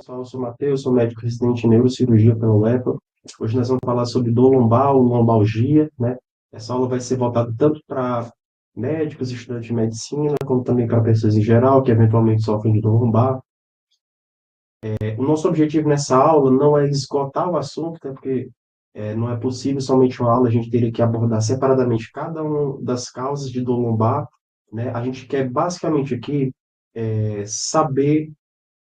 Pessoal, eu sou o Matheus, sou médico residente em neurocirurgia pela UEPA. Hoje nós vamos falar sobre dor lombar ou lombalgia, né? Essa aula vai ser voltada tanto para médicos, estudantes de medicina, como também para pessoas em geral que eventualmente sofrem de dor lombar. O nosso objetivo nessa aula não é esgotar o assunto, né? Porque não é possível somente uma aula, a gente teria que abordar separadamente cada uma das causas de dor lombar, né? A gente quer basicamente aqui saber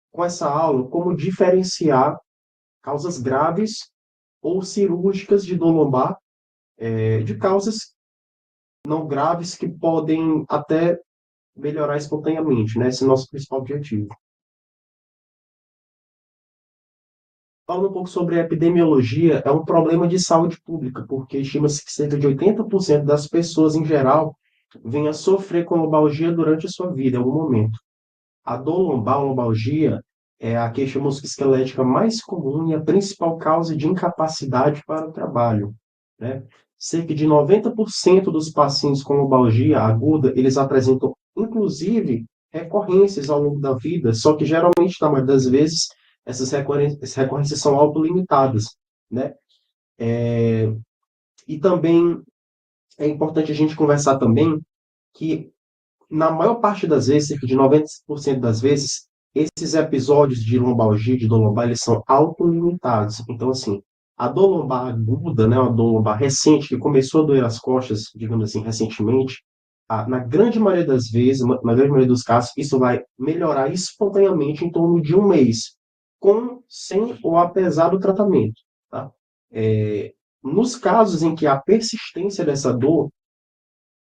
com essa aula como diferenciar causas graves ou cirúrgicas de dor lombar, de causas não graves que podem até melhorar espontaneamente, né? Esse é o nosso principal objetivo. Falando um pouco sobre a epidemiologia, é um problema de saúde pública, porque estima-se que cerca de 80% das pessoas em geral venham a sofrer com lombalgia durante a sua vida, em algum momento. A dor lombar, lombalgia, é a queixa musculoesquelética mais comum e a principal causa de incapacidade para o trabalho, né? Cerca de 90% dos pacientes com lombalgia aguda, eles apresentam, inclusive, recorrências ao longo da vida, só que geralmente, na maioria das vezes, essas recorrências são autolimitadas, né? E também é importante a gente conversar também que na maior parte das vezes, cerca de 90% das vezes, esses episódios de lombalgia, de dor lombar, eles são autolimitados. Então, assim, a dor lombar aguda, né, uma dor lombar recente, que começou a doer as costas, digamos assim, recentemente, na grande maioria das vezes, na grande maioria dos casos, isso vai melhorar espontaneamente em torno de um mês, com, sem ou apesar do tratamento, tá? Nos casos em que há persistência dessa dor,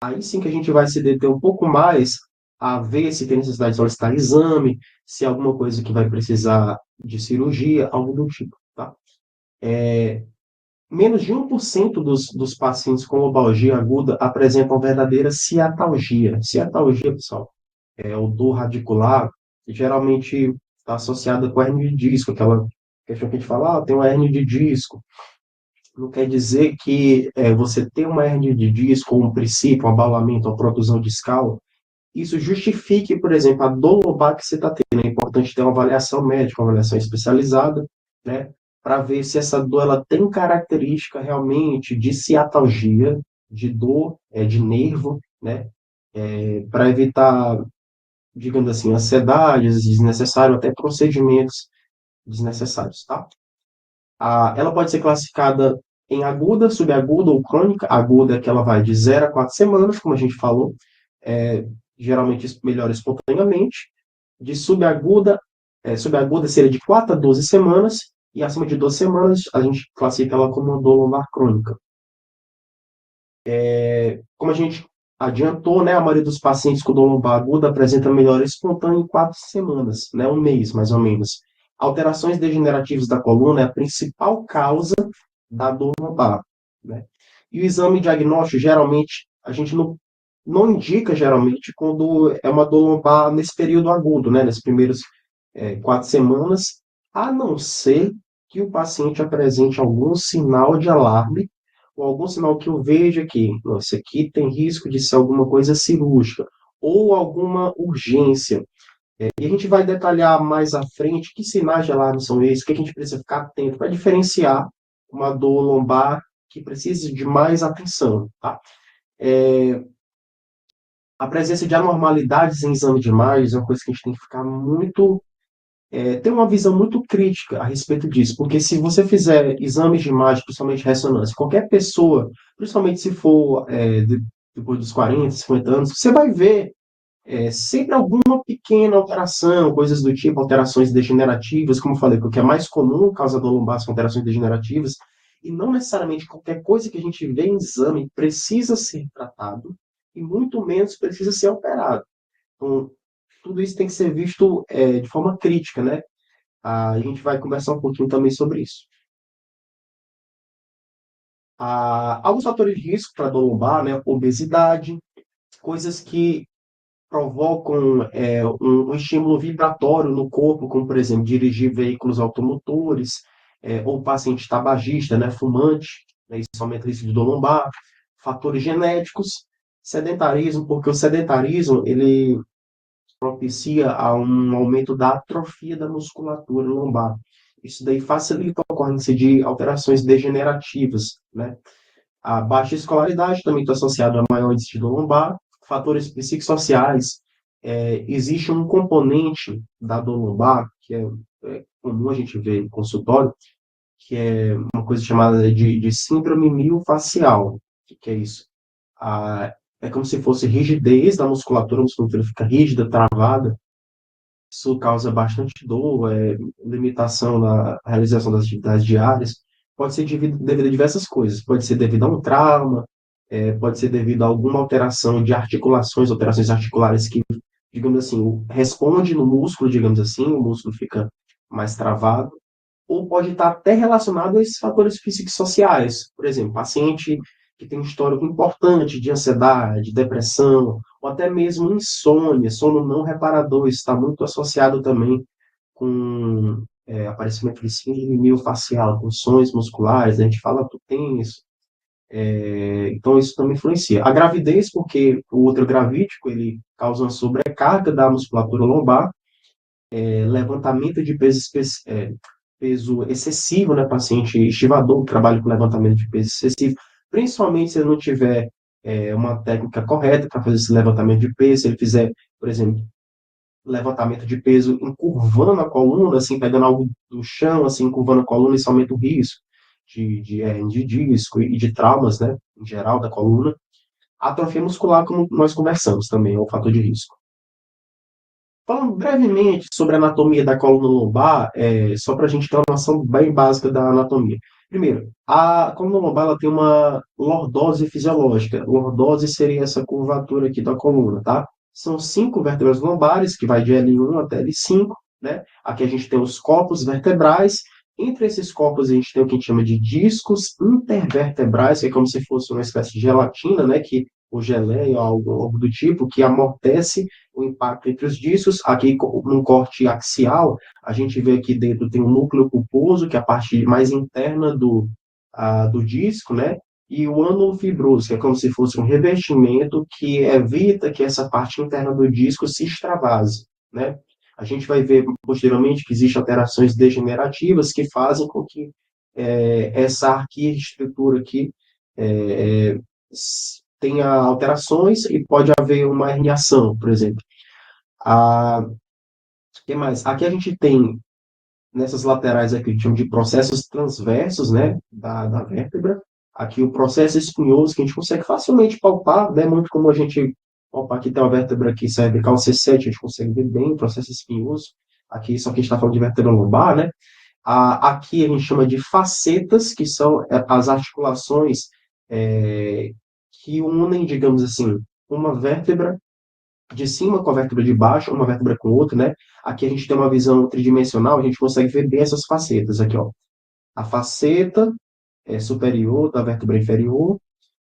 aí sim que a gente vai se deter um pouco mais a ver se tem necessidade de solicitar exame, se é alguma coisa que vai precisar de cirurgia, algo do tipo, tá? Menos de 1% dos pacientes com lombalgia aguda apresentam verdadeira ciatalgia. Ciatalgia, pessoal, é o dor radicular, que geralmente está associada com hernia de disco, aquela questão que a gente fala, tem uma hernia de disco. Não quer dizer que você ter uma hernia de disco, ou um princípio, um abalamento, uma protusão discal, isso justifique, por exemplo, a dor lombar que você está tendo. É importante ter uma avaliação médica, uma avaliação especializada, né, para ver se essa dor ela tem característica realmente de ciatalgia, de dor, de nervo, né, para evitar, digamos assim, ansiedades desnecessárias, até procedimentos desnecessários, tá? Ela pode ser classificada em aguda, subaguda ou crônica. Aguda é que ela vai de 0 a 4 semanas, como a gente falou, é, geralmente melhora espontaneamente. De subaguda seria de 4 a 12 semanas, e acima de 12 semanas a gente classifica ela como uma dor lombar crônica. Como a gente adiantou, né, a maioria dos pacientes com dor lombar aguda apresenta melhora espontânea em 4 semanas, né, um mês mais ou menos. Alterações degenerativas da coluna é a principal causa da dor lombar, né? E o exame diagnóstico, geralmente, a gente não indica, geralmente, quando é uma dor lombar nesse período agudo, né? Nesses primeiros 4 semanas, a não ser que o paciente apresente algum sinal de alarme ou algum sinal que eu veja que, nossa, aqui tem risco de ser alguma coisa cirúrgica ou alguma urgência. E a gente vai detalhar mais à frente que sinais de alarme são esses, o que a gente precisa ficar atento para diferenciar uma dor lombar que precisa de mais atenção, tá? A presença de anormalidades em exame de imagem é uma coisa que a gente tem que ficar muito, ter uma visão muito crítica a respeito disso, porque se você fizer exames de imagem, principalmente ressonância, qualquer pessoa, principalmente se for depois dos 40, 50 anos, você vai ver sempre alguma pequena alteração, coisas do tipo, alterações degenerativas, como eu falei, porque é mais comum causa dor lombar são alterações degenerativas, e não necessariamente qualquer coisa que a gente vê em exame precisa ser tratado, e muito menos precisa ser operado. Então, tudo isso tem que ser visto de forma crítica, né? A gente vai conversar um pouquinho também sobre isso. Alguns fatores de risco para dor lombar, né? Obesidade, coisas que provocam um estímulo vibratório no corpo, como, por exemplo, dirigir veículos automotores, ou paciente tabagista, né, fumante, né, isso aumenta o risco de dor lombar. Fatores genéticos, sedentarismo, porque o sedentarismo, ele propicia a um aumento da atrofia da musculatura lombar. Isso daí facilita a ocorrência de alterações degenerativas, né? A baixa escolaridade também está associada a maior índice de dor lombar, fatores psicossociais. Existe um componente da dor lombar, que é comum a gente ver em consultório, que é uma coisa chamada de síndrome miofascial. O que é isso? É como se fosse rigidez da musculatura, a musculatura fica rígida, travada. Isso causa bastante dor, limitação na realização das atividades diárias. Pode ser devido a diversas coisas. Pode ser devido a um trauma, pode ser devido a alguma alteração de articulações, alterações articulares que, digamos assim, responde no músculo, digamos assim, o músculo fica mais travado, ou pode estar até relacionado a esses fatores psicossociais. Por exemplo, paciente que tem um histórico importante de ansiedade, depressão, ou até mesmo insônia, sono não reparador, isso está muito associado também com aparecimento de síndrome miofascial, com sonhos musculares, a gente fala do tenso, então isso também influencia. A gravidez, porque o útero gravídico, ele causa uma sobrecarga da musculatura lombar, levantamento de peso excessivo, né, paciente estivador, que trabalha com levantamento de peso excessivo, principalmente se ele não tiver uma técnica correta para fazer esse levantamento de peso, se ele fizer, por exemplo, levantamento de peso encurvando a coluna, assim, pegando algo do chão, assim, encurvando a coluna, isso aumenta o risco de disco e de traumas, né, em geral, da coluna. A atrofia muscular, como nós conversamos também, é um fator de risco. Falando brevemente sobre a anatomia da coluna lombar, só para a gente ter uma noção bem básica da anatomia. Primeiro, a coluna lombar ela tem uma lordose fisiológica. Lordose seria essa curvatura aqui da coluna, tá? São 5 vértebras lombares, que vai de L1 até L5, né? Aqui a gente tem os corpos vertebrais. Entre esses corpos a gente tem o que a gente chama de discos intervertebrais, que é como se fosse uma espécie de gelatina, né? Ou geleia, algo do tipo, que amortece o impacto entre os discos. Aqui, no corte axial, a gente vê aqui dentro tem o núcleo pulposo, que é a parte mais interna do disco, né? E o ânulo fibroso, que é como se fosse um revestimento que evita que essa parte interna do disco se extravase, né? A gente vai ver posteriormente que existem alterações degenerativas que fazem com que essa arquiestrutura aqui é, tenha alterações e pode haver uma herniação, por exemplo. O que mais? Aqui a gente tem, nessas laterais aqui, chama de processos transversos, né, da vértebra. Aqui o processo espinhoso, que a gente consegue facilmente palpar, né, muito como a gente palpar. Aqui tem uma vértebra aqui, cervical C7, a gente consegue ver bem o processo espinhoso. Aqui, só que a gente está falando de vértebra lombar, né? Aqui a gente chama de facetas, que são as articulações que unem, digamos assim, uma vértebra de cima com a vértebra de baixo, uma vértebra com outra, né? Aqui a gente tem uma visão tridimensional, a gente consegue ver bem essas facetas aqui, ó. A faceta superior da vértebra inferior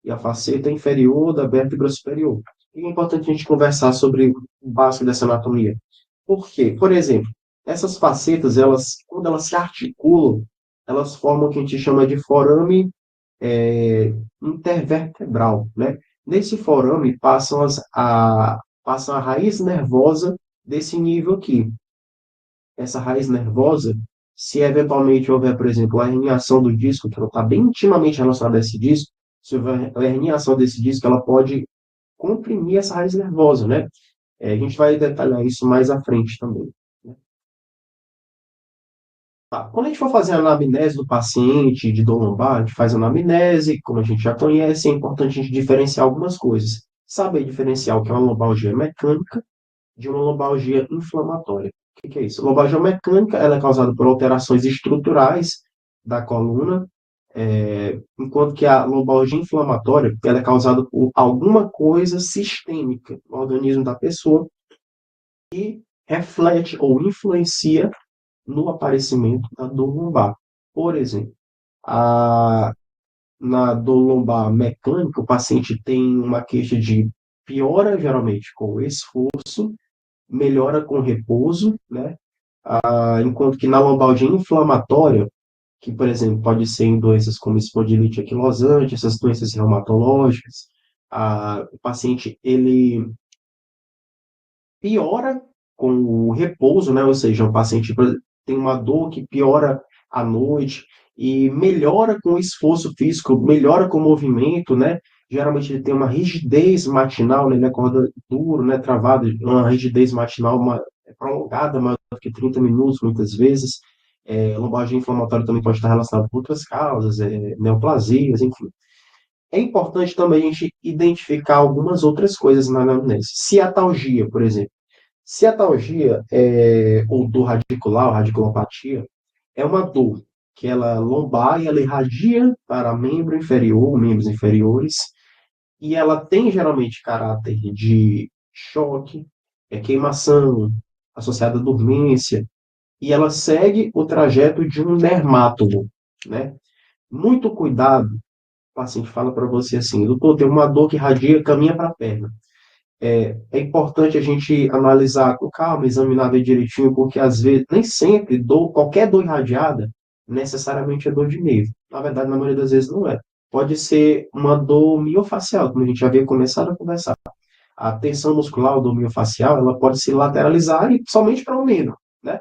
e a faceta inferior da vértebra superior. E é importante a gente conversar sobre o básico dessa anatomia. Por quê? Por exemplo, essas facetas, quando elas se articulam, elas formam o que a gente chama de forame intervertebral, né? Nesse forame passa a raiz nervosa desse nível aqui. Essa raiz nervosa, se eventualmente houver, por exemplo, a herniação do disco, que ela está bem intimamente relacionada a esse disco, se houver a herniação desse disco, ela pode comprimir essa raiz nervosa, né? A gente vai detalhar isso mais à frente também. Né? Tá. Quando a gente for fazer a anamnese do paciente de dor lombar, a gente faz a anamnese, como a gente já conhece, é importante a gente diferenciar algumas coisas. Saber diferenciar o que é uma lombalgia mecânica de uma lombalgia inflamatória. O que é isso? A lombalgia mecânica ela é causada por alterações estruturais da coluna, enquanto que a lombalgia inflamatória ela é causada por alguma coisa sistêmica no organismo da pessoa que reflete ou influencia no aparecimento da dor lombar. Por exemplo, a, na dor lombar mecânica, o paciente tem uma queixa de piora, geralmente, com o esforço, melhora com repouso, né? Enquanto que na lombalgia inflamatória, que, por exemplo, pode ser em doenças como espondilite anquilosante, essas doenças reumatológicas, o paciente, ele piora com o repouso, né? Ou seja, o paciente tem uma dor que piora à noite e melhora com o esforço físico, melhora com o movimento, né? Geralmente ele tem uma rigidez matinal, né? Ele acorda duro, né? Travado, uma rigidez matinal prolongada, maior do que 30 minutos, muitas vezes. Lombalgia inflamatória também pode estar relacionada com outras causas, neoplasias, enfim. É importante também a gente identificar algumas outras coisas na anamnese. Ciatalgia, por exemplo. Ciatalgia, ou dor radicular, ou radiculopatia, é uma dor que ela lombar e ela irradia para membro inferior, membros inferiores, e ela tem geralmente caráter de choque, queimação, associada à dormência, e ela segue o trajeto de um dermátomo, né? Muito cuidado, o paciente fala para você assim, doutor, tem uma dor que irradia, caminha para a perna. É importante a gente analisar com calma, examinar bem direitinho, porque às vezes, nem sempre, qualquer dor irradiada, necessariamente é dor de nervo. Na verdade, na maioria das vezes não é. Pode ser uma dor miofacial, como a gente já havia começado a conversar. A tensão muscular, ou dor miofacial, ela pode se lateralizar e somente para o membro, né?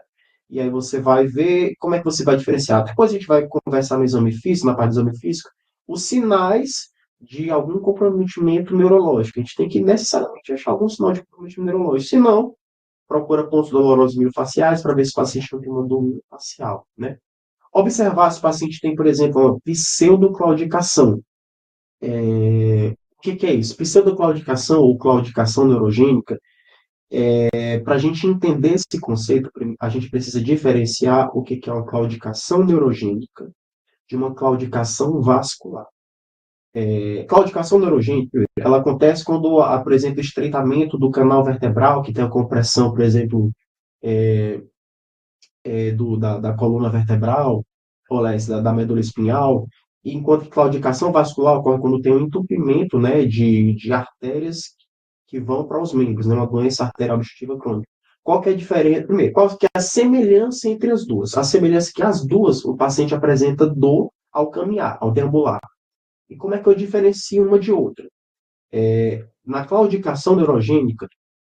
E aí você vai ver como é que você vai diferenciar. Depois a gente vai conversar no exame físico, na parte do exame físico, os sinais de algum comprometimento neurológico. A gente tem que necessariamente achar algum sinal de comprometimento neurológico. Se não, procura pontos dolorosos miofaciais para ver se o paciente não tem uma dor miofacial, né? Observar se o paciente tem, por exemplo, uma pseudoclaudicação. O que é isso? Pseudoclaudicação ou claudicação neurogênica. Para a gente entender esse conceito, a gente precisa diferenciar o que é uma claudicação neurogênica de uma claudicação vascular. Claudicação neurogênica, ela acontece quando apresenta estreitamento do canal vertebral, que tem a compressão, por exemplo, da coluna vertebral, ou da medula espinhal, enquanto que claudicação vascular ocorre quando tem um entupimento, né, de artérias que vão para os membros, né, uma doença arterial obstrutiva crônica. Qual que é a diferença? Primeiro, qual que é a semelhança entre as duas? A semelhança é que as duas, o paciente apresenta dor ao caminhar, ao deambular. E como é que eu diferencio uma de outra? Na claudicação neurogênica,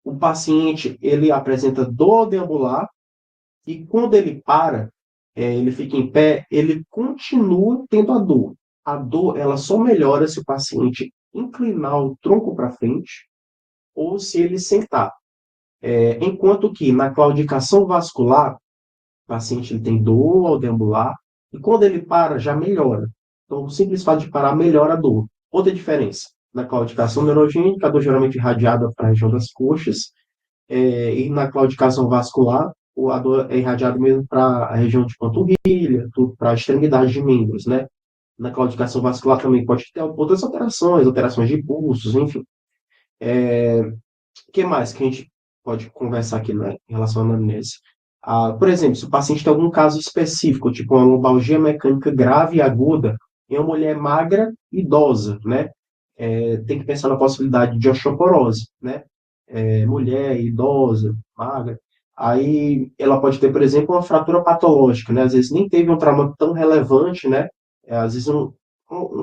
o paciente ele apresenta dor ao deambular e quando ele para, ele fica em pé, ele continua tendo a dor. A dor ela só melhora se o paciente inclinar o tronco para frente ou se ele sentar. Enquanto que na claudicação vascular, o paciente ele tem dor ao deambular e quando ele para, já melhora. Então, o simples fato de parar melhora a dor. Outra diferença, na claudicação neurogênica, a dor geralmente irradiada para a região das coxas, e na claudicação vascular, a dor é irradiada mesmo para a região de panturrilha, para a extremidade de membros, né? Na claudicação vascular também pode ter outras alterações, alterações de pulsos, enfim. O que mais que a gente pode conversar aqui, né, em relação à anamnese? Por exemplo, se o paciente tem algum caso específico, tipo uma lombalgia mecânica grave e aguda, em uma mulher magra, idosa, né? Tem que pensar na possibilidade de osteoporose, né? Mulher idosa, magra. Aí ela pode ter, por exemplo, uma fratura patológica, né? Às vezes nem teve um trauma tão relevante, né? Às vezes um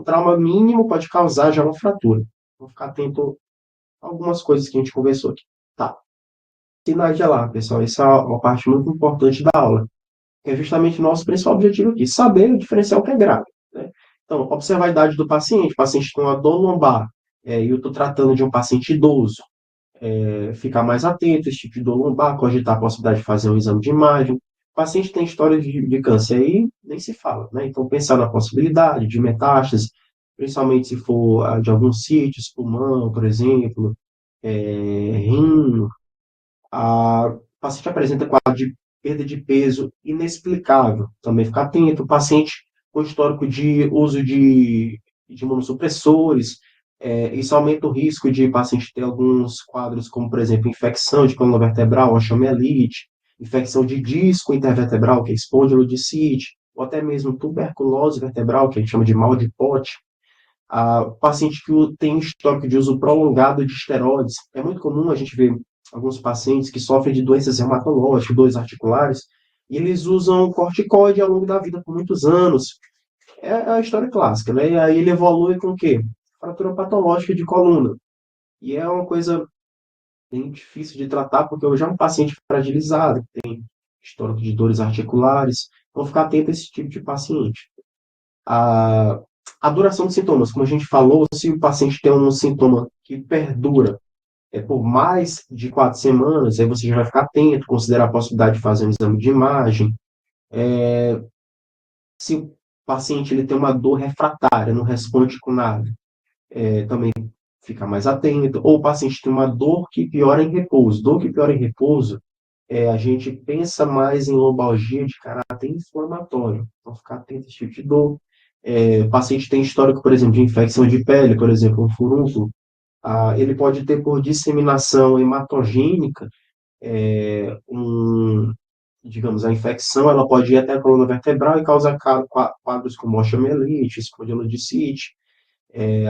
trauma mínimo pode causar já uma fratura. Vamos ficar atento algumas coisas que a gente conversou aqui. Tá. Sinais de alarme, pessoal. Essa é uma parte muito importante da aula, que é justamente o nosso principal objetivo aqui, saber diferenciar o que é grave, né? Então, observar a idade do paciente. O paciente tem uma dor lombar, e eu estou tratando de um paciente idoso. Ficar mais atento a esse tipo de dor lombar, cogitar a possibilidade de fazer um exame de imagem. O paciente tem história de câncer aí, nem se fala, né? Então, pensar na possibilidade de metástase, principalmente se for de alguns sítios, pulmão, por exemplo, rim. O paciente apresenta quadro de perda de peso inexplicável. Também ficar atento. O paciente com histórico de uso de imunossupressores, isso aumenta o risco de o paciente ter alguns quadros, como, por exemplo, infecção de coluna vertebral, osteomielite, infecção de disco intervertebral, que é espondilodicite, ou até mesmo tuberculose vertebral, que a gente chama de mal de Pote. Paciente que tem histórico de uso prolongado de esteroides. É muito comum a gente ver alguns pacientes que sofrem de doenças reumatológicas, dores articulares, e eles usam corticoide ao longo da vida por muitos anos. É a história clássica, né? E aí ele evolui com o quê? Fratura patológica de coluna. E é uma coisa bem difícil de tratar, porque eu já é um paciente fragilizado, que tem histórico de dores articulares. Então, ficar atento a esse tipo de paciente. A, a duração dos sintomas, como a gente falou, se o paciente tem um sintoma que perdura por mais de 4 semanas, aí você já vai ficar atento, considerar a possibilidade de fazer um exame de imagem. Se o paciente ele tem uma dor refratária, não responde com nada, também fica mais atento. Ou o paciente tem uma dor que piora em repouso. Dor que piora em repouso, a gente pensa mais em lombalgia de caráter inflamatório. Então, ficar atento a esse tipo de dor. O paciente tem histórico, por exemplo, de infecção de pele, por exemplo, um furúnculo. Ele pode ter por disseminação hematogênica, digamos, a infecção, ela pode ir até a coluna vertebral e causar quadros como osteomielite, espondilodicite.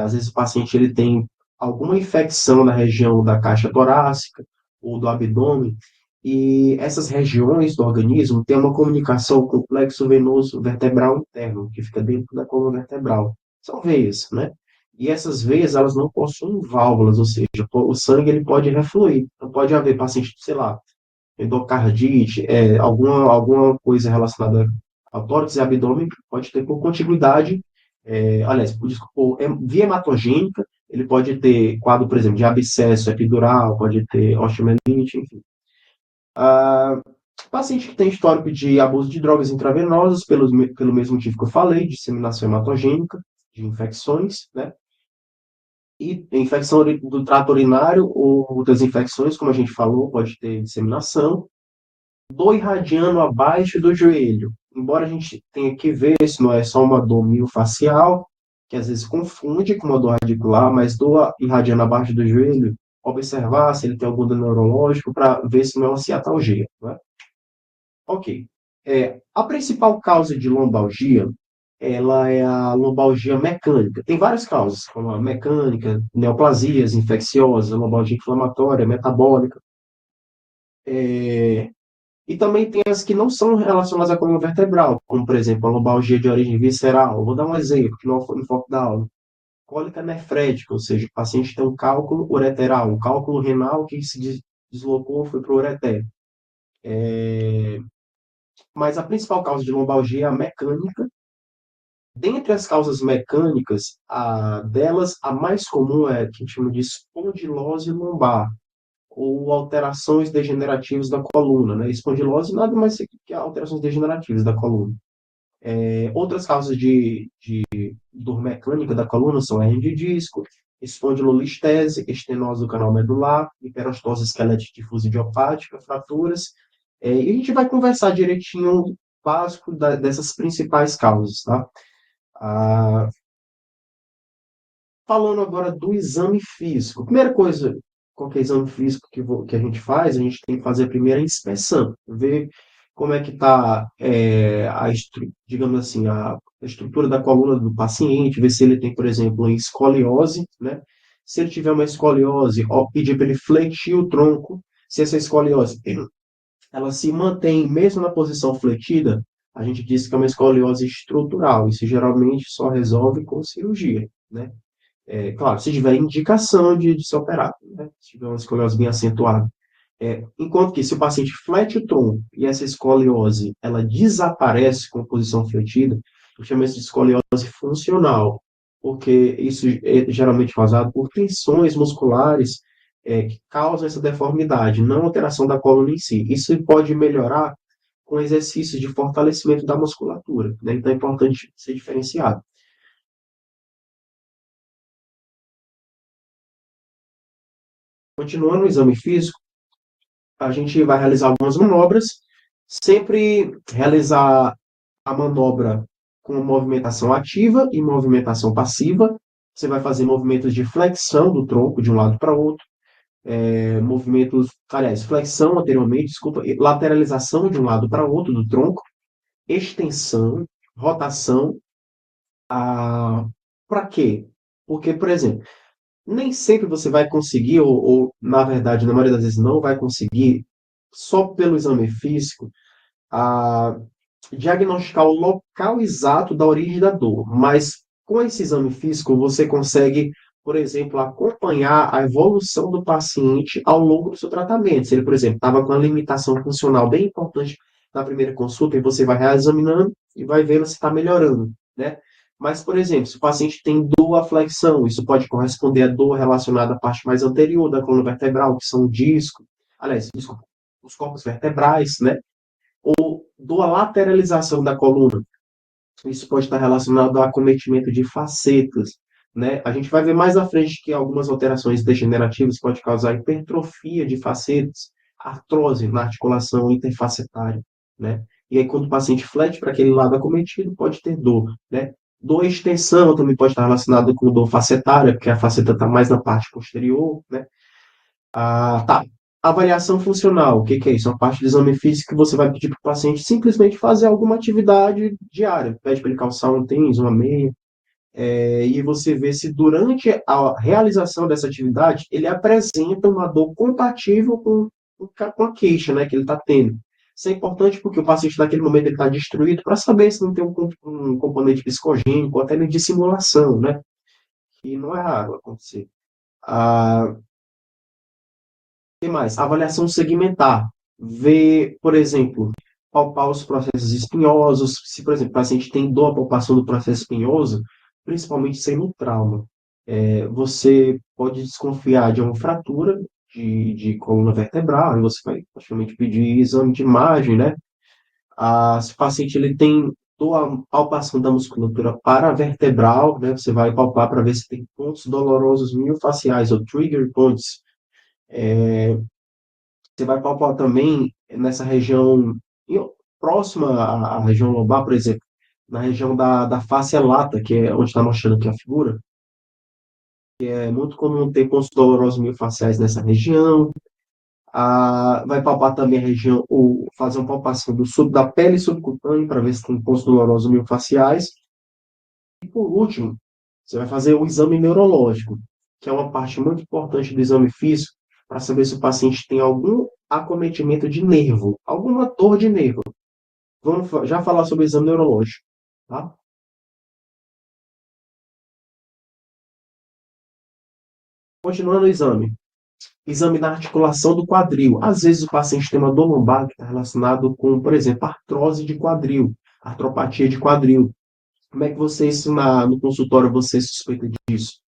Às vezes o paciente ele tem alguma infecção na região da caixa torácica ou do abdômen, e essas regiões do organismo têm uma comunicação com o plexo venoso vertebral interno, que fica dentro da coluna vertebral. São veias, né? E essas veias, elas não possuem válvulas, ou seja, o sangue ele pode refluir. Então, pode haver paciente, sei lá, endocardite, alguma coisa relacionada ao tórax e abdômen, pode ter por contiguidade, aliás, desculpa, via hematogênica, ele pode ter quadro, por exemplo, de abscesso epidural, pode ter osteomielite, enfim. Paciente que tem histórico de abuso de drogas intravenosas, pelo mesmo motivo que eu falei, disseminação hematogênica, de infecções, né? E infecção do trato urinário ou outras infecções, como a gente falou, pode ter disseminação. Dor irradiando abaixo do joelho. Embora a gente tenha que ver se não é só uma dor miofacial, que às vezes confunde com uma dor radicular, mas dor irradiando abaixo do joelho, observar se ele tem algum dano neurológico para ver se não é uma ciatalgia. Né? Ok. A principal causa de lombalgia, ela é a lombalgia mecânica. Tem várias causas, como a mecânica, neoplasias infecciosas, lombalgia inflamatória, metabólica. E também tem as que não são relacionadas à coluna vertebral, como, por exemplo, a lombalgia de origem visceral. Vou dar um exemplo, que não foi no foco da aula. Cólica nefrética, ou seja, o paciente tem um cálculo ureteral, um cálculo renal que se deslocou, foi para o ureter. Mas a principal causa de lombalgia é a mecânica. Dentre as causas mecânicas, a mais comum é que a gente chama de espondilose lombar, ou alterações degenerativas da coluna, né? Espondilose nada mais que alterações degenerativas da coluna. Outras causas de dor mecânica da coluna são hernia de disco, espondilolistese, estenose do canal medular, hiperostose esquelética difusa idiopática, fraturas. E a gente vai conversar direitinho básico dessas principais causas, tá? Ah, Falando agora do exame físico. Primeira coisa, qualquer exame físico que a gente faz, a gente tem que fazer a primeira inspeção, ver como é que está, digamos assim, a estrutura da coluna do paciente, ver se ele tem, por exemplo, uma escoliose, né? Se ele tiver uma escoliose, ó, pedir para ele fletir o tronco. Se essa escoliose ela se mantém mesmo na posição fletida, a gente diz que é uma escoliose estrutural. Isso geralmente só resolve com cirurgia, né? Claro, se tiver indicação de ser operado, né? Se tiver uma escoliose bem acentuada. Enquanto que se o paciente flete o tronco e essa escoliose ela desaparece com a posição fletida, eu chamo isso de escoliose funcional, porque isso é geralmente causado por tensões musculares que causam essa deformidade, não alteração da coluna em si. Isso pode melhorar com exercícios de fortalecimento da musculatura, né? Então é importante ser diferenciado. Continuando o exame físico, a gente vai realizar algumas manobras, sempre realizar a manobra com movimentação ativa e movimentação passiva. Você vai fazer movimentos de flexão do tronco de um lado para o outro, movimentos, aliás, flexão anteriormente, desculpa, e lateralização de um lado para o outro do tronco, extensão, rotação. Para quê? Porque, por exemplo, nem sempre você vai conseguir, na verdade, na maioria das vezes não vai conseguir, só pelo exame físico, a diagnosticar o local exato da origem da dor, mas com esse exame físico você consegue por exemplo, acompanhar a evolução do paciente ao longo do seu tratamento. Se ele, por exemplo, estava com uma limitação funcional bem importante na primeira consulta, e você vai reexaminando e vai vendo se está melhorando, né? Mas, por exemplo, se o paciente tem dor à flexão, isso pode corresponder a dor relacionada à parte mais anterior da coluna vertebral, que são o disco, aliás, desculpa, os corpos vertebrais, né? Ou dor à lateralização da coluna. Isso pode estar relacionado ao acometimento de facetas, né? A gente vai ver mais à frente que algumas alterações degenerativas podem causar hipertrofia de facetas, artrose na articulação interfacetária, né? E aí, quando o paciente flete para aquele lado acometido, pode ter dor, né? Dor e extensão também pode estar relacionado com dor facetária, porque a faceta está mais na parte posterior, né? Ah, tá. Avaliação funcional, o que que é isso? É uma parte do exame físico que você vai pedir para o paciente simplesmente fazer alguma atividade diária. Pede para ele calçar um tênis, uma meia, e você vê se durante a realização dessa atividade ele apresenta uma dor compatível com a queixa, né, que ele está tendo. Isso é importante porque o paciente naquele momento ele está destruído para saber se não tem um componente psicogênico ou até mesmo de simulação, né? E não é raro acontecer. Ah, que mais? Avaliação segmentar. Ver, por exemplo, palpar os processos espinhosos. Se, por exemplo, o paciente tem dor à palpação do processo espinhoso, principalmente sendo trauma, você pode desconfiar de uma fratura de coluna vertebral, e você vai praticamente pedir exame de imagem, né? Se o paciente ele tem dor à palpação da musculatura paravertebral, né? Você vai palpar para ver se tem pontos dolorosos miofasciais ou trigger points. Você vai palpar também nessa região próxima à região lombar, por exemplo, na região da face lata, que é onde está mostrando aqui a figura. É muito comum ter pontos dolorosos miofasciais nessa região. Vai palpar também a região, ou fazer uma palpação da pele subcutânea para ver se tem pontos dolorosos miofasciais. E por último, você vai fazer o exame neurológico, que é uma parte muito importante do exame físico, para saber se o paciente tem algum acometimento de nervo, alguma dor de nervo. Vamos já falar sobre o exame neurológico, tá? Continuando o exame. Exame da articulação do quadril. Às vezes o paciente tem uma dor lombar que está relacionado com, por exemplo, artrose de quadril, artropatia de quadril. Como é que vocês, no consultório, você suspeita disso?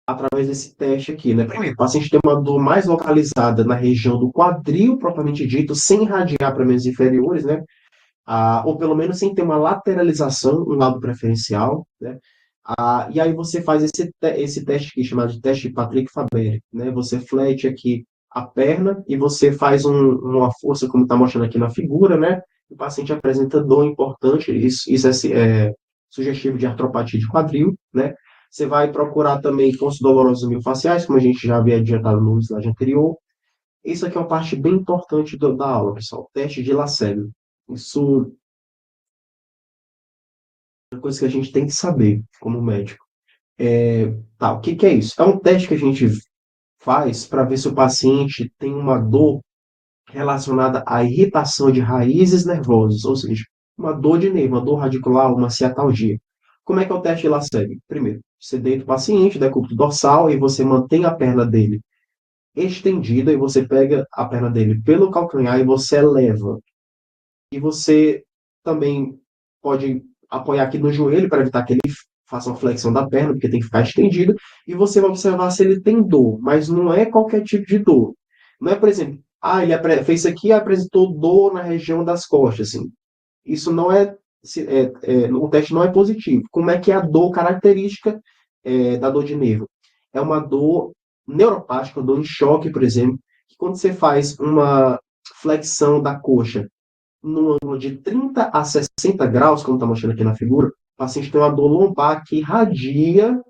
Através desse teste aqui, né? Primeiro, o paciente tem uma dor mais localizada na região do quadril, propriamente dito, sem irradiar para membros inferiores, né? Ou pelo menos sem ter uma lateralização, um lado preferencial, né? E aí você faz esse teste aqui, chamado de teste de Patrick-Faber, né? Você flete aqui a perna e você faz uma força, como está mostrando aqui na figura, né? O paciente apresenta dor importante, isso é sugestivo de artropatia de quadril, né? Você vai procurar também pontos dolorosos miofasciais, como a gente já havia adiantado no slide anterior. Isso aqui é uma parte bem importante da aula, pessoal. Teste de Lacerda. Isso é uma coisa que a gente tem que saber como médico. Tá, o que que é isso? É um teste que a gente faz para ver se o paciente tem uma dor relacionada à irritação de raízes nervosas, ou seja, uma dor de nervo, uma dor radicular, uma ciatalgia. Como é que é o teste de Lacerda? Primeiro, você deita o paciente, decúbito dorsal, e você mantém a perna dele estendida, e você pega a perna dele pelo calcanhar e você eleva. E você também pode apoiar aqui no joelho para evitar que ele faça uma flexão da perna, porque tem que ficar estendido. E você vai observar se ele tem dor, mas não é qualquer tipo de dor. Não é, por exemplo, ele fez isso aqui e apresentou dor na região das costas. Assim. Isso não é, o teste não é positivo. Como é que é a dor característica da dor de nervo? É uma dor neuropática, dor em choque, por exemplo, que quando você faz uma flexão da coxa no ângulo de 30 a 60 graus, como está mostrando aqui na figura, o paciente tem uma dor lombar que irradia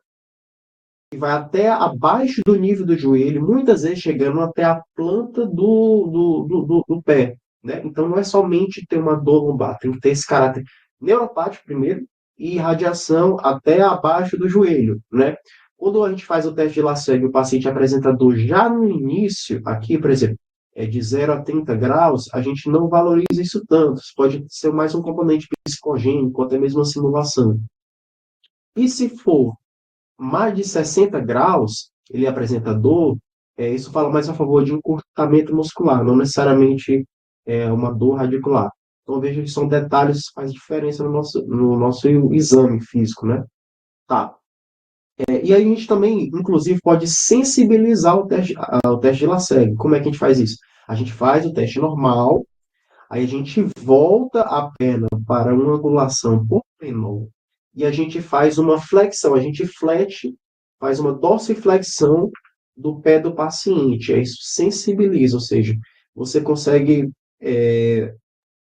e vai até abaixo do nível do joelho, muitas vezes chegando até a planta do pé. Né? Então, não é somente ter uma dor lombar, tem que ter esse caráter neuropático primeiro e irradiação até abaixo do joelho. Né? Quando a gente faz o teste de Lacerda e o paciente apresenta dor já no início, aqui, por exemplo, de 0 a 30 graus, a gente não valoriza isso tanto. Isso pode ser mais um componente psicogênico, até mesmo uma simulação. E se for Mais de 60 graus, ele apresenta dor, isso fala mais a favor de um encurtamento muscular, não necessariamente uma dor radicular. Então, veja que são detalhes que fazem diferença no nosso exame físico, né? Tá. E aí a gente também, inclusive, pode sensibilizar o teste de Lacerda. Como é que a gente faz isso? A gente faz o teste normal, aí a gente volta a perna para uma angulação por menor e a gente faz uma flexão, a gente flete, faz uma dorsiflexão do pé do paciente. Isso sensibiliza, ou seja, você consegue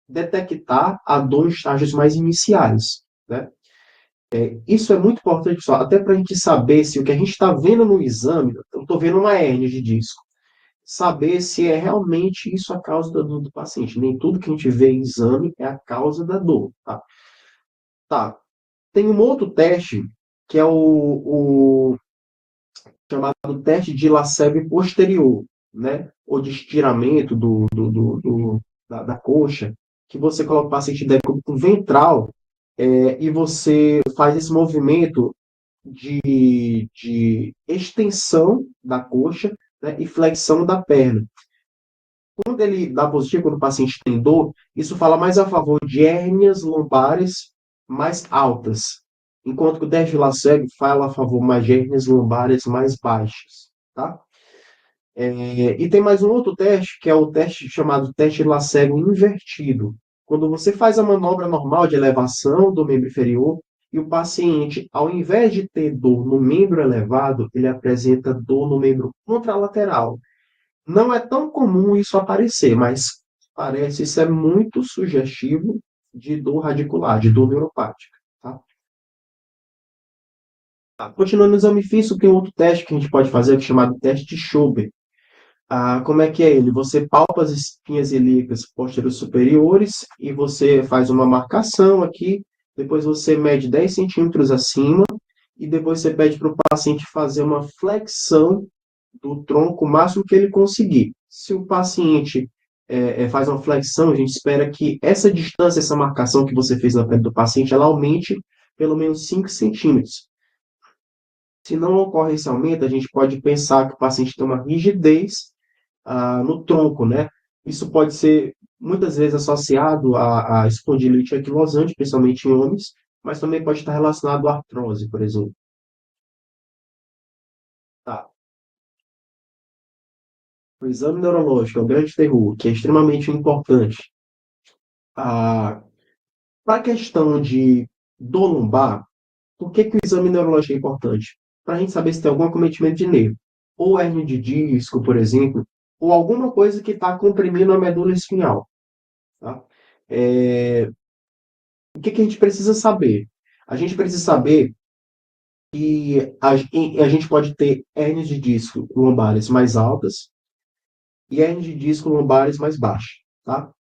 detectar a dor em estágios mais iniciais, né? Isso é muito importante, pessoal, até para a gente saber se o que a gente está vendo no exame, eu estou vendo uma hérnia de disco, saber se é realmente isso a causa da dor do paciente. Nem tudo que a gente vê em exame é a causa da dor, tá? Tá. Tem um outro teste, que é o chamado teste de Lacerbe posterior, né? Ou de estiramento da coxa, que você coloca o paciente de decúbito ventral e você faz esse movimento de extensão da coxa, né, e flexão da perna. Quando ele dá positivo, quando o paciente tem dor, isso fala mais a favor de hérnias lombares mais altas, enquanto que o teste de Lacerbe fala a favor mais de hérnias lombares mais baixas, tá? E tem mais um outro teste, que é o teste chamado teste de Lacerbe invertido. Quando você faz a manobra normal de elevação do membro inferior e o paciente, ao invés de ter dor no membro elevado, ele apresenta dor no membro contralateral. Não é tão comum isso aparecer, mas parece isso é muito sugestivo de dor radicular, de dor neuropática. Tá? Continuando no exame físico, tem outro teste que a gente pode fazer, que é chamado teste de Schober. Como é que é ele? Você palpa as espinhas ilíacas posteriores superiores e você faz uma marcação aqui, depois você mede 10 centímetros acima e depois você pede para o paciente fazer uma flexão do tronco o máximo que ele conseguir. Se o paciente faz uma flexão, a gente espera que essa distância, essa marcação que você fez na pele do paciente, ela aumente pelo menos 5 centímetros. Se não ocorre esse aumento, a gente pode pensar que o paciente tem uma rigidez no tronco, né? Isso pode ser muitas vezes associado à espondilite anquilosante, principalmente em homens, mas também pode estar relacionado à artrose, por exemplo. Tá. O exame neurológico é o grande terror, que é extremamente importante. Para a questão de dor lombar, por que o exame neurológico é importante? Para a gente saber se tem algum acometimento de nervo, ou hérnia de disco, por exemplo, ou alguma coisa que está comprimindo a medula espinhal. Tá? É, o que a gente precisa saber? A gente precisa saber que a gente pode ter hérnias de disco lombares mais altas e hérnias de disco lombares mais baixas. Tá?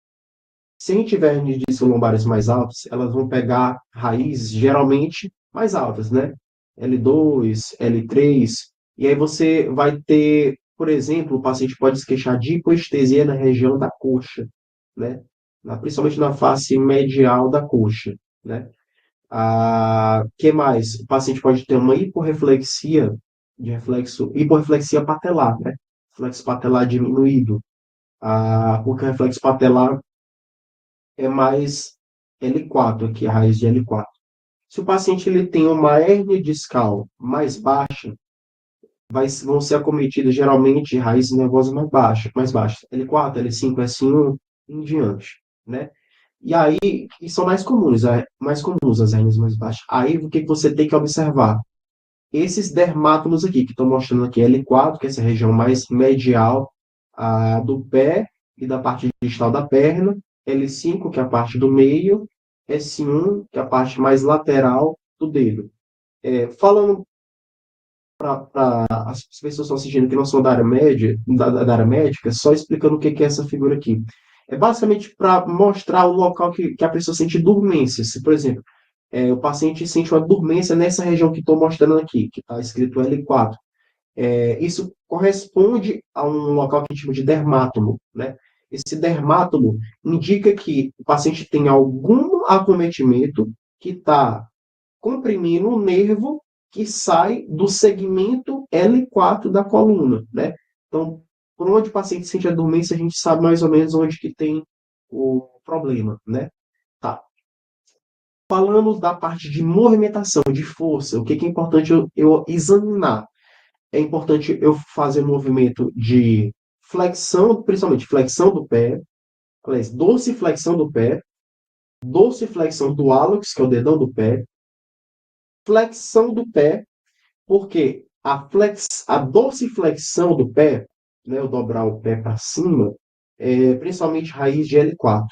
Se a gente tiver hernias de disco lombares mais altas, elas vão pegar raízes geralmente mais altas, né? L2, L3, e aí você vai ter, por exemplo, o paciente pode se queixar de hipoestesia na região da coxa, né? Principalmente na face medial da coxa, né? Que mais? O paciente pode ter uma hiporreflexia hiporreflexia patelar, né? Reflexo patelar diminuído. Porque o reflexo patelar é mais L4, aqui a raiz de L4. Se o paciente ele tem uma hérnia discal mais baixa, vão ser acometidas geralmente de raízes nervosas mais baixas, L4, L5, S1 em diante, né? E aí, e são mais comuns as hérnias mais baixas. Aí, o que você tem que observar? Esses dermátomos aqui, que estão mostrando aqui L4, que é essa região mais medial do pé e da parte distal da perna, L5, que é a parte do meio, S1, que é a parte mais lateral do dedo. Falando para as pessoas que estão assistindo que não são da área média, da área médica, só explicando o que é essa figura aqui. É basicamente para mostrar o local que a pessoa sente dormência. Se, por exemplo, o paciente sente uma dormência nessa região que estou mostrando aqui, que está escrito L4. Isso corresponde a um local que a gente chama de dermátomo, né? Esse dermátomo indica que o paciente tem algum acometimento que está comprimindo o nervo que sai do segmento L4 da coluna, né? Então, por onde o paciente sente a dormência, a gente sabe mais ou menos onde que tem o problema, né? Tá. Falando da parte de movimentação, de força, o que é importante eu examinar? É importante eu fazer um movimento de flexão, principalmente flexão do pé, aliás, dorsiflexão do pé, dorsiflexão do hálux, que é o dedão do pé, flexão do pé, porque a dorsiflexão do pé, né, eu dobrar o pé para cima, principalmente raiz de L4.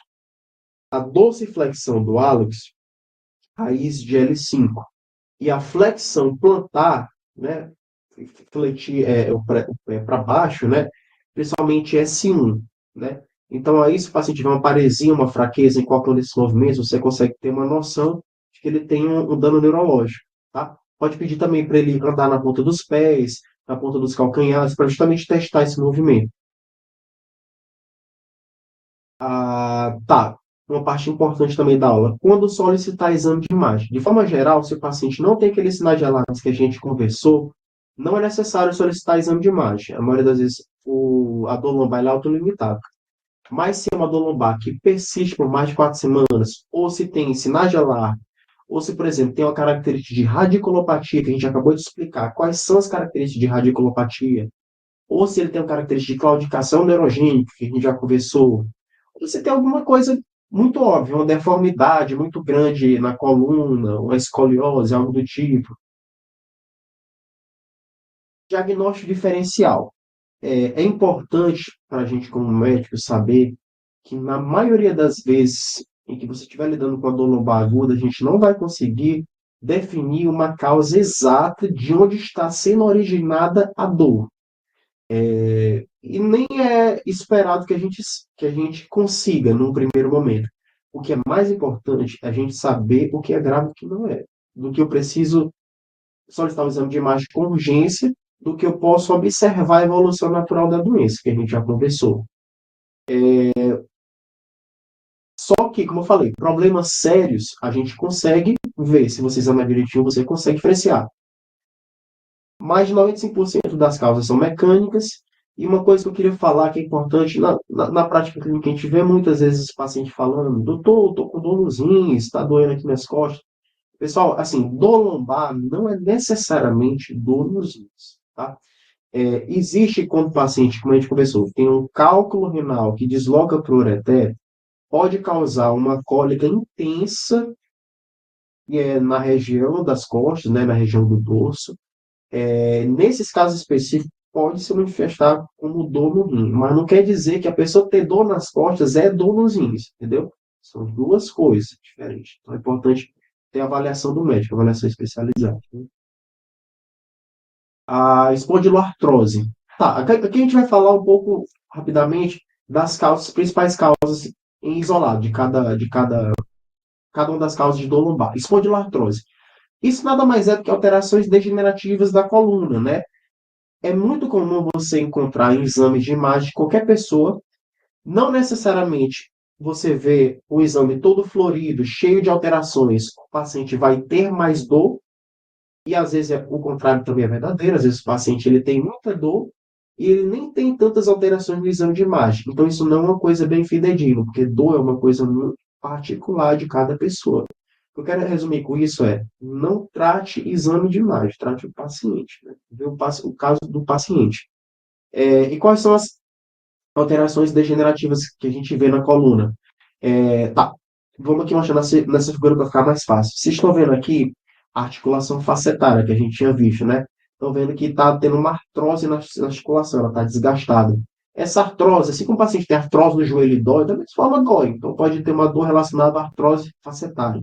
A dorsiflexão do hálux, raiz de L5. E a flexão plantar, né, fletir o pé para baixo, né, principalmente S1, né? Então, aí, se o paciente tiver uma paresia, uma fraqueza em qualquer um desses movimentos, você consegue ter uma noção de que ele tem um dano neurológico, tá? Pode pedir também para ele andar na ponta dos pés, na ponta dos calcanhares, para justamente testar esse movimento. Tá. Uma parte importante também da aula. Quando solicitar exame de imagem. De forma geral, se o paciente não tem aqueles sinais de alarmes que a gente conversou, não é necessário solicitar exame de imagem. A maioria das vezes, a dor lombar é autolimitada. Mas se é uma dor lombar que persiste por mais de 4 semanas, ou se tem sinais de alarme, ou se, por exemplo, tem uma característica de radiculopatia, que a gente acabou de explicar, quais são as características de radiculopatia, ou se ele tem uma característica de claudicação neurogênica, que a gente já conversou, ou se tem alguma coisa muito óbvia, uma deformidade muito grande na coluna, uma escoliose, algo do tipo. Diagnóstico diferencial. É importante para a gente, como médico, saber que na maioria das vezes em que você estiver lidando com a dor lombar aguda, a gente não vai conseguir definir uma causa exata de onde está sendo originada a dor. E nem é esperado que a gente consiga num primeiro momento. O que é mais importante é a gente saber o que é grave e o que não é. Do que eu preciso solicitar um exame de imagem com urgência, do que eu posso observar a evolução natural da doença, que a gente já conversou. Só que, como eu falei, problemas sérios a gente consegue ver. Se você examinar direitinho, você consegue diferenciar. Mais de 95% das causas são mecânicas. E uma coisa que eu queria falar que é importante, na prática clínica, a gente vê muitas vezes o paciente falando: doutor, estou com dor nos rins, está doendo aqui nas costas. Pessoal, assim, dor lombar não é necessariamente dor nos rins, tá? Existe quando o paciente, como a gente conversou, tem um cálculo renal que desloca para o ureter, pode causar uma cólica intensa na região das costas, né, na região do dorso. Nesses casos específicos, pode se manifestar como dor no rim, mas não quer dizer que a pessoa ter dor nas costas é dor nos rins, entendeu? São duas coisas diferentes. Então é importante ter a avaliação do médico, avaliação especializada. Né? A espondiloartrose. Tá, aqui a gente vai falar um pouco rapidamente das causas, principais causas em isolado cada uma das causas de dor lombar. Espondiloartrose. Isso nada mais é do que alterações degenerativas da coluna, né? É muito comum você encontrar em exames de imagem de qualquer pessoa, não necessariamente você vê o exame todo florido, cheio de alterações, o paciente vai ter mais dor, e às vezes o contrário também é verdadeiro, às vezes o paciente ele tem muita dor e ele nem tem tantas alterações no exame de imagem. Então isso não é uma coisa bem fidedigna, porque dor é uma coisa muito particular de cada pessoa. O que eu quero resumir com isso é: não trate exame de imagem, trate o paciente, né? Vê o caso do paciente. E quais são as alterações degenerativas que a gente vê na coluna? Tá, vamos aqui mostrar nessa figura para ficar mais fácil. Vocês estão vendo aqui a articulação facetária que a gente tinha visto, né? Estão vendo que está tendo uma artrose na articulação, ela está desgastada. Essa artrose, assim como o paciente tem artrose no joelho e dói, da mesma forma dói. Então pode ter uma dor relacionada à artrose facetária.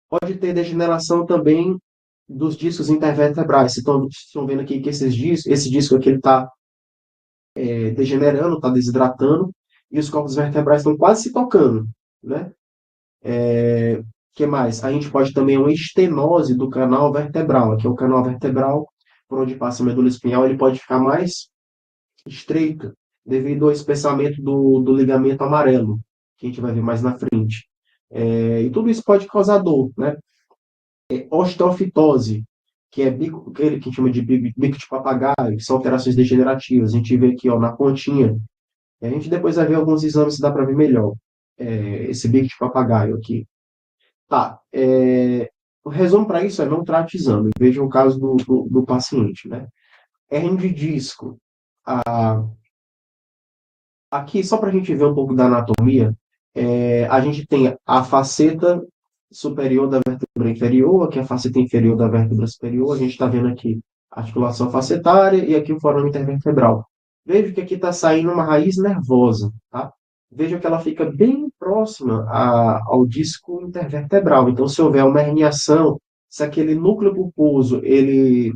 Pode ter degeneração também dos discos intervertebrais. Vocês estão vendo aqui que esse disco aqui está degenerando, está desidratando, e os corpos vertebrais estão quase se tocando, né? Que mais? A gente pode também uma estenose do canal vertebral. Aqui é o canal vertebral, por onde passa a medula espinhal, ele pode ficar mais estreito, devido ao espessamento do ligamento amarelo, que a gente vai ver mais na frente. E tudo isso pode causar dor, né? Osteofitose, que é bico, que a gente chama de bico de papagaio, que são alterações degenerativas. A gente vê aqui, ó, na pontinha. A gente depois vai ver alguns exames se dá para ver melhor. Esse bico de papagaio aqui. Tá. O resumo para isso é não trate exame. Veja o caso do paciente, né? Hernia de disco. Ah, aqui, só para a gente ver um pouco da anatomia, a gente tem a faceta superior da vértebra inferior, aqui a faceta inferior da vértebra superior. A gente está vendo aqui a articulação facetária e aqui o forame intervertebral. Veja que aqui está saindo uma raiz nervosa, tá? Veja que ela fica bem próxima ao disco intervertebral. Então, se houver uma herniação, se aquele núcleo pulposo ele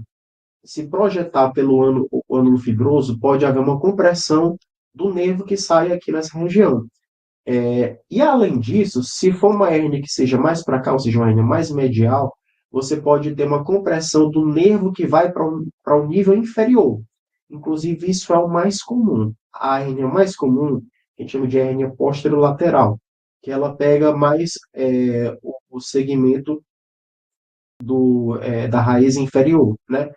se projetar pelo o ânulo fibroso, pode haver uma compressão do nervo que sai aqui nessa região. E além disso, se for uma hérnia que seja mais para cá, ou seja, uma hérnia mais medial, você pode ter uma compressão do nervo que vai para o nível inferior. Inclusive, isso é o mais comum. A hérnia mais comum, a gente chama de hérnia posterolateral, que ela pega mais o segmento da raiz inferior, né?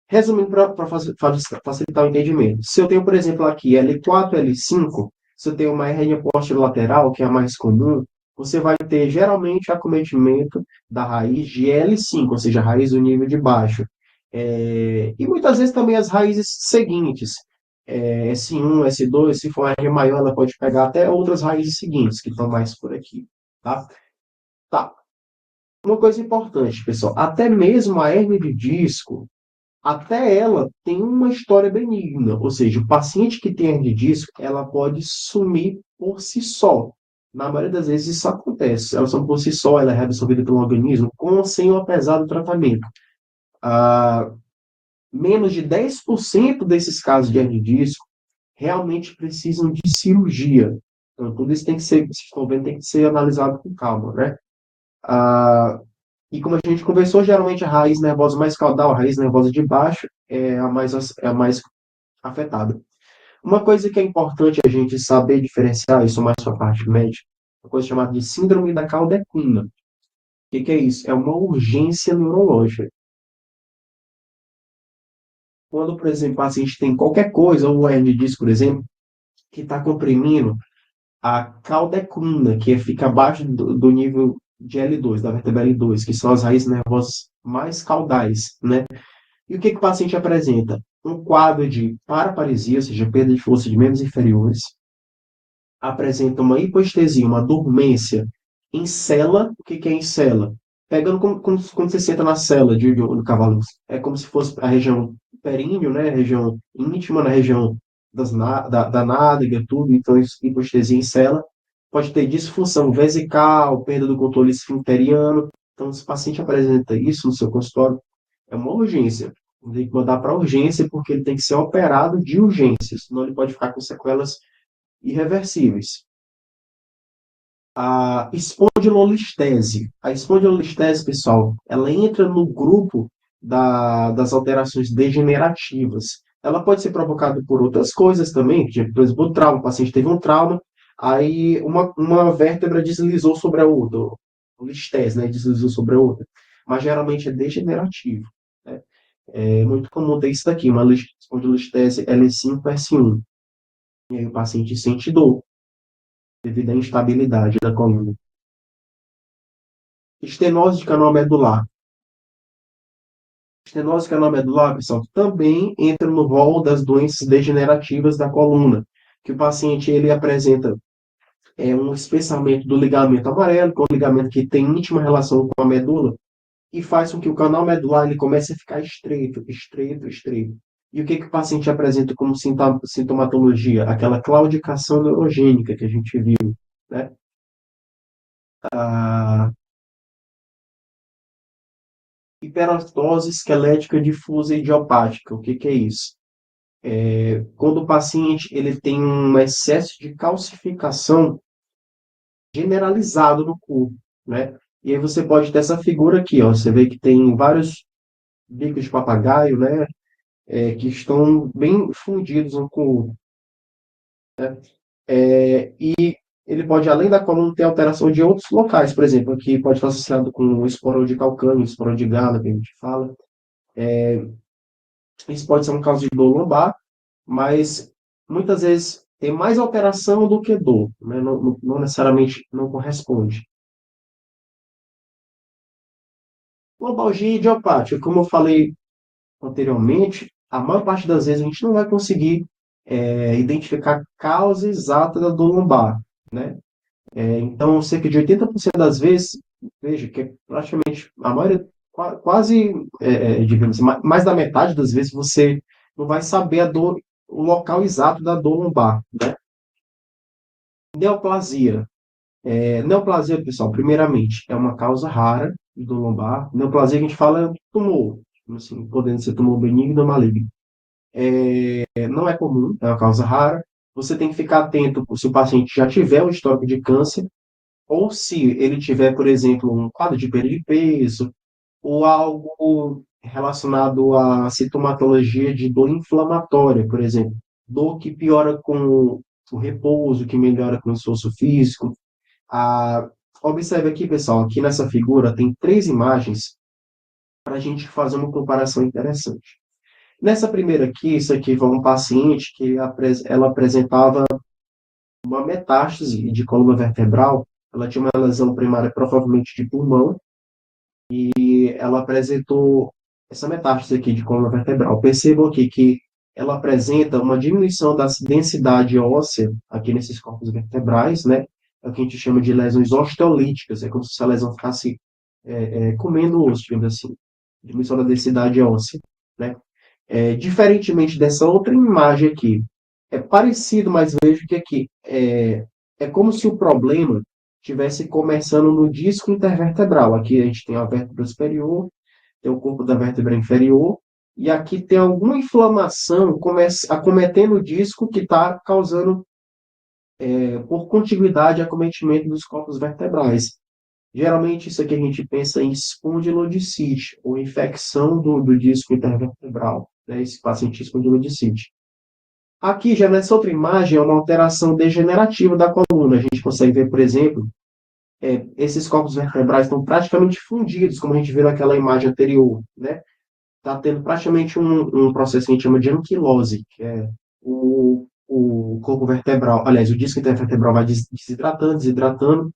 Resumindo, para facilitar o entendimento, se eu tenho, por exemplo, aqui L4, L5, se eu tenho uma hernia posterolateral, que é a mais comum, você vai ter geralmente acometimento da raiz de L5, ou seja, a raiz do nível de baixo. E muitas vezes também as raízes seguintes, S1, S2, se for uma hernia maior, ela pode pegar até outras raízes seguintes, que estão mais por aqui. Tá? Tá. Uma coisa importante, pessoal, até mesmo a hernia de disco, até ela tem uma história benigna, ou seja, o paciente que tem hernia de disco, ela pode sumir por si só. Na maioria das vezes isso acontece. Ela some por si só, ela é reabsorvida pelo organismo com ou sem o apesar do tratamento. Ah, menos de 10% desses casos de hernia de disco realmente precisam de cirurgia. Então, tudo isso tem que ser, vocês estão vendo, tem que ser analisado com calma, né? Ah, e como a gente conversou, geralmente a raiz nervosa mais caudal, a raiz nervosa de baixo, é a mais afetada. Uma coisa que é importante a gente saber diferenciar, isso mais para a parte médica, uma coisa chamada de síndrome da cauda equina. O que é isso? É uma urgência neurológica. Quando, por exemplo, o paciente tem qualquer coisa, ou hernia de disco, por exemplo, que está comprimindo a cauda equina, que fica abaixo do nível de L2, da vértebra L2, que são as raízes nervosas mais caudais, né? E o que o paciente apresenta? Um quadro de paraparesia, ou seja, perda de força de membros inferiores, apresenta uma hipoestesia, uma dormência em cela. O que é em cela? Pegando quando você senta na cela do cavalo, é como se fosse a região períneo, né? A região íntima, na região da nádega, tudo. Então, isso, hipoestesia em cela. Pode ter disfunção vesical, perda do controle esfincteriano. Então, se o paciente apresenta isso no seu consultório, é uma urgência. Tem que mandar para urgência porque ele tem que ser operado de urgência, senão ele pode ficar com sequelas irreversíveis. A espondilolistese. A espondilolistese, pessoal, ela entra no grupo das alterações degenerativas. Ela pode ser provocada por outras coisas também, tipo, por exemplo, o trauma. O paciente teve um trauma, aí uma vértebra deslizou sobre a outra. O listese, né? Deslizou sobre a outra. Mas geralmente é degenerativo, né? É muito comum ter isso daqui, uma espondilolistese L5, S1. E aí o paciente sente dor devido à instabilidade da coluna. Estenose de canal medular. Estenose de canal medular, pessoal, também entra no rol das doenças degenerativas da coluna, que o paciente ele apresenta um espessamento do ligamento amarelo, que é um ligamento que tem íntima relação com a medula, e faz com que o canal medular ele comece a ficar estreito, estreito, estreito. E o que o paciente apresenta como sintomatologia? Aquela claudicação neurogênica que a gente viu, né? A hiperostose esquelética difusa idiopática. O que é isso? Quando o paciente ele tem um excesso de calcificação generalizado no corpo, né? E aí você pode ter essa figura aqui, ó. Você vê que tem vários bicos de papagaio, né? Que estão bem fundidos um com o outro. E ele pode, além da coluna, ter alteração de outros locais, por exemplo, aqui pode estar associado com o esporão de calcânio, esporão de gala, que a gente fala. Isso pode ser um caso de dor lombar, mas muitas vezes tem mais alteração do que dor, né? Não necessariamente não corresponde. Lombalgia idiopática, como eu falei anteriormente, a maior parte das vezes a gente não vai conseguir identificar a causa exata da dor lombar, né? Então, cerca de 80% das vezes, veja que é praticamente a maioria, quase, digamos assim, mais da metade das vezes você não vai saber a dor, o local exato da dor lombar, né? Neoplasia. Neoplasia, pessoal, primeiramente, é uma causa rara de dor lombar. Neoplasia que a gente fala é tumor, assim, podendo ser tumor benigno ou maligno. Não é comum, é uma causa rara. Você tem que ficar atento se o paciente já tiver um histórico de câncer, ou se ele tiver, por exemplo, um quadro de perda de peso, ou algo relacionado à sintomatologia de dor inflamatória, por exemplo, dor que piora com o repouso, que melhora com o esforço físico. Ah, observe aqui, pessoal, aqui nessa figura tem três imagens para a gente fazer uma comparação interessante. Nessa primeira aqui, isso aqui foi um paciente que ela apresentava uma metástase de coluna vertebral, ela tinha uma lesão primária provavelmente de pulmão, e ela apresentou essa metástase aqui de coluna vertebral. Percebam aqui que ela apresenta uma diminuição da densidade óssea aqui nesses corpos vertebrais, né? É o que a gente chama de lesões osteolíticas, é como se a lesão ficasse comendo o osso, digamos assim. Diminuição da densidade óssea, né? Diferentemente dessa outra imagem aqui, é parecido, mas vejo que aqui é como se o problema estivesse começando no disco intervertebral. Aqui a gente tem a vértebra superior, tem o corpo da vértebra inferior, e aqui tem alguma inflamação acometendo o disco que está causando, por contiguidade, acometimento dos corpos vertebrais. Geralmente, isso aqui a gente pensa em espondilodicite, ou infecção do disco intervertebral, né? Esse paciente espondilodicite. Aqui, já nessa outra imagem, é uma alteração degenerativa da coluna. A gente consegue ver, por exemplo, esses corpos vertebrais estão praticamente fundidos, como a gente viu naquela imagem anterior, né? Está tendo praticamente um processo que a gente chama de anquilose, que é o corpo vertebral, aliás, o disco intervertebral vai desidratando, desidratando,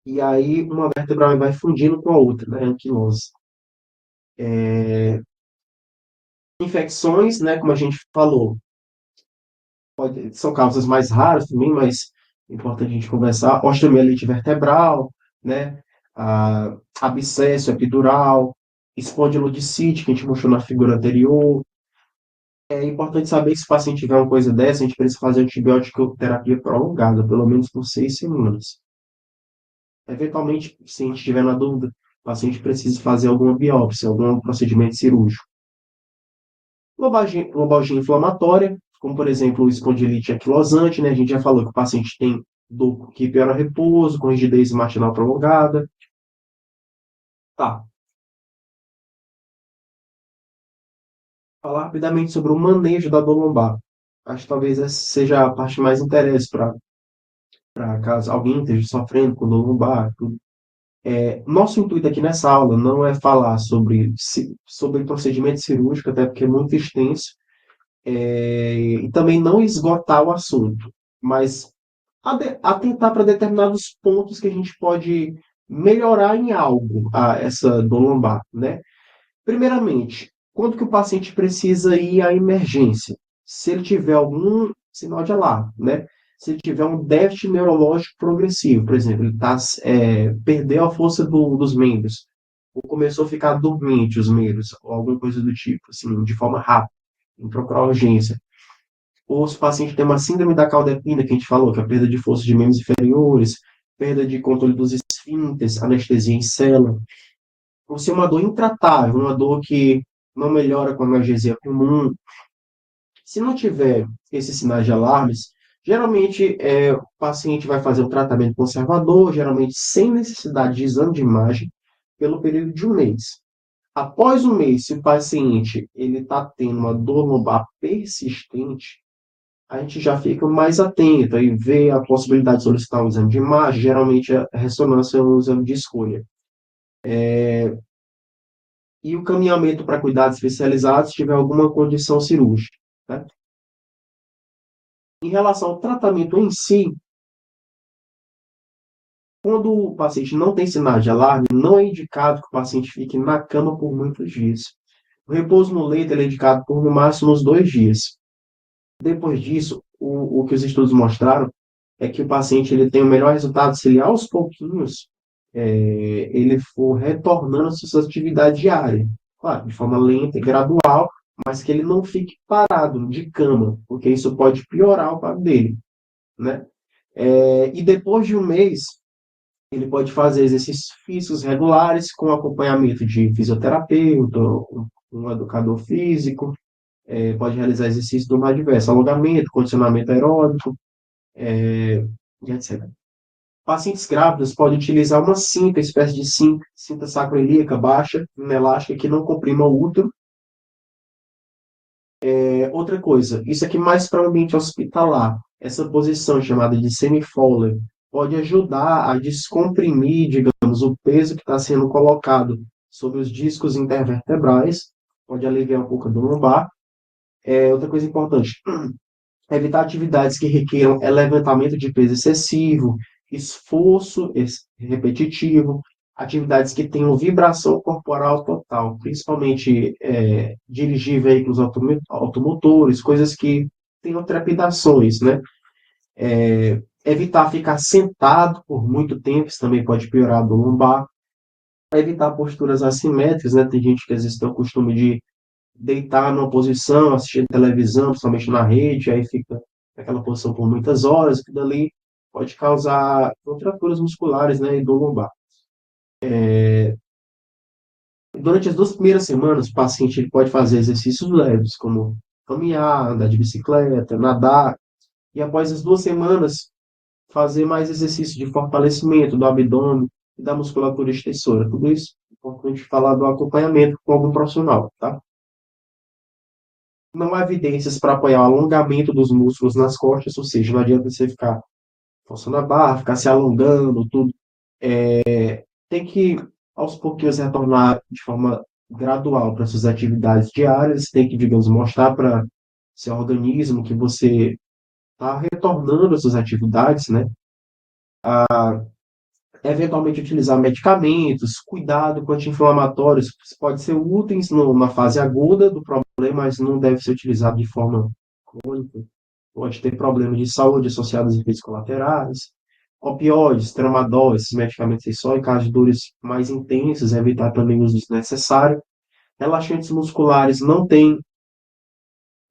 e aí uma vértebra vai fundindo com a outra, né? Anquilose. Infecções, né, como a gente falou, são causas mais raras também, mas é importante a gente conversar. Osteomielite vertebral, né? Abscesso epidural, espondilodicite, que a gente mostrou na figura anterior. É importante saber que se o paciente tiver uma coisa dessa, a gente precisa fazer antibiótico terapia prolongada, pelo menos por 6 semanas. Eventualmente, se a gente estiver na dúvida, o paciente precisa fazer alguma biópsia, algum procedimento cirúrgico. Lombalgia inflamatória, como por exemplo espondilite anquilosante, né? A gente já falou que o paciente tem dor que piora repouso, com rigidez matinal prolongada. Tá. Falar rapidamente sobre o manejo da dor lombar. Acho que talvez essa seja a parte mais interesse para caso alguém esteja sofrendo com dor lombar. Tudo. Nosso intuito aqui nessa aula não é falar sobre procedimento cirúrgico, até porque é muito extenso, e também não esgotar o assunto, mas atentar para determinados pontos que a gente pode melhorar em algo essa dor lombar, né? Primeiramente, quando que o paciente precisa ir à emergência? Se ele tiver algum sinal de alarme, né? Se ele tiver um déficit neurológico progressivo, por exemplo, ele perdeu a força dos membros, ou começou a ficar dormente os membros, ou alguma coisa do tipo, assim, de forma rápida, em procurar urgência. Ou se o paciente tem uma síndrome da cauda equina, que a gente falou, que é a perda de força de membros inferiores, perda de controle dos esfíncteres, anestesia em célula. Ou se é uma dor intratável, uma dor que não melhora com analgesia comum. Se não tiver esses sinais de alarmes, geralmente o paciente vai fazer um tratamento conservador, geralmente sem necessidade de exame de imagem, pelo período de um mês. Após um mês, se o paciente ele está tendo uma dor lombar persistente, a gente já fica mais atento e vê a possibilidade de solicitar um exame de imagem. Geralmente a ressonância é um exame de escolha. e o caminhamento para cuidados especializados se tiver alguma condição cirúrgica, né? Em relação ao tratamento em si, quando o paciente não tem sinais de alarme, não é indicado que o paciente fique na cama por muitos dias. O repouso no leito é indicado por no máximo uns 2 dias. Depois disso, o que os estudos mostraram é que o paciente ele tem o melhor resultado se ele, aos pouquinhos, ele for retornando às suas atividades diárias. Claro, de forma lenta e gradual, mas que ele não fique parado de cama, porque isso pode piorar o quadro dele, né? E depois de um mês, ele pode fazer exercícios físicos regulares com acompanhamento de fisioterapeuta, um educador físico, pode realizar exercícios do mais diverso, alongamento, condicionamento aeróbico, e etc. Pacientes grávidos podem utilizar uma cinta, espécie de cinta sacroiliaca baixa, inelástica, que não comprima o útero. Outra coisa, isso aqui mais para o ambiente hospitalar. Essa posição chamada de semi-Fowler pode ajudar a descomprimir, digamos, o peso que está sendo colocado sobre os discos intervertebrais, pode aliviar um pouco do lombar. Outra coisa importante, evitar atividades que requeram levantamento de peso excessivo, esforço repetitivo, atividades que tenham vibração corporal total, principalmente dirigir veículos automotores, coisas que tenham trepidações, né? Evitar ficar sentado por muito tempo, isso também pode piorar a dor lombar. Evitar posturas assimétricas, né? Tem gente que às vezes tem o costume de deitar numa posição, assistindo televisão, principalmente na rede, aí fica naquela posição por muitas horas, que dali pode causar contraturas musculares, né, e dor lombar. Durante as 2 primeiras semanas, o paciente ele pode fazer exercícios leves, como caminhar, andar de bicicleta, nadar, e após as 2 semanas, fazer mais exercícios de fortalecimento do abdômen e da musculatura extensora. Tudo isso é importante falar do acompanhamento com algum profissional, tá? Não há evidências para apoiar o alongamento dos músculos nas costas, ou seja, não adianta você ficar forçando a barra, ficar se alongando, tudo. Tem que, aos pouquinhos, retornar de forma gradual para suas atividades diárias, tem que, digamos, mostrar para seu organismo que você está retornando às suas atividades, né? Eventualmente utilizar medicamentos, cuidado com anti-inflamatórios, pode ser úteis na fase aguda do problema, mas não deve ser utilizado de forma crônica. Pode ter problemas de saúde associados a efeitos colaterais. Opioides, tramadol, esses medicamentos aí só em caso de dores mais intensas, evitar também o uso desnecessário. Relaxantes musculares não têm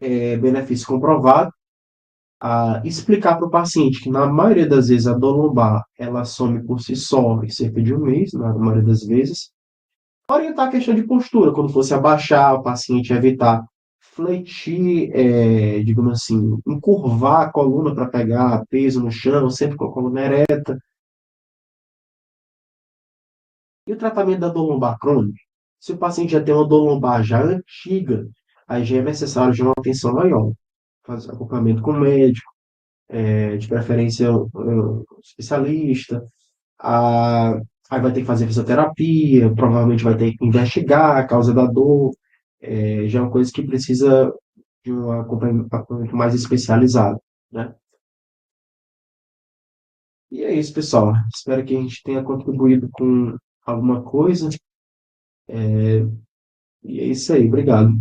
benefício comprovado. Explicar para o paciente que, na maioria das vezes, a dor lombar ela some por si só em cerca de um mês, na maioria das vezes. Orientar a questão de postura, quando fosse abaixar, o paciente evitar fletir, digamos assim, encurvar a coluna para pegar peso no chão, sempre com a coluna ereta. E o tratamento da dor lombar crônica? Se o paciente já tem uma dor lombar já antiga, aí já é necessário de uma atenção maior. Fazer acompanhamento com o médico, de preferência especialista. Ah, aí vai ter que fazer fisioterapia, provavelmente vai ter que investigar a causa da dor. Já é uma coisa que precisa de um acompanhamento mais especializado, né? E é isso, pessoal. Espero que a gente tenha contribuído com alguma coisa. E é isso aí. Obrigado.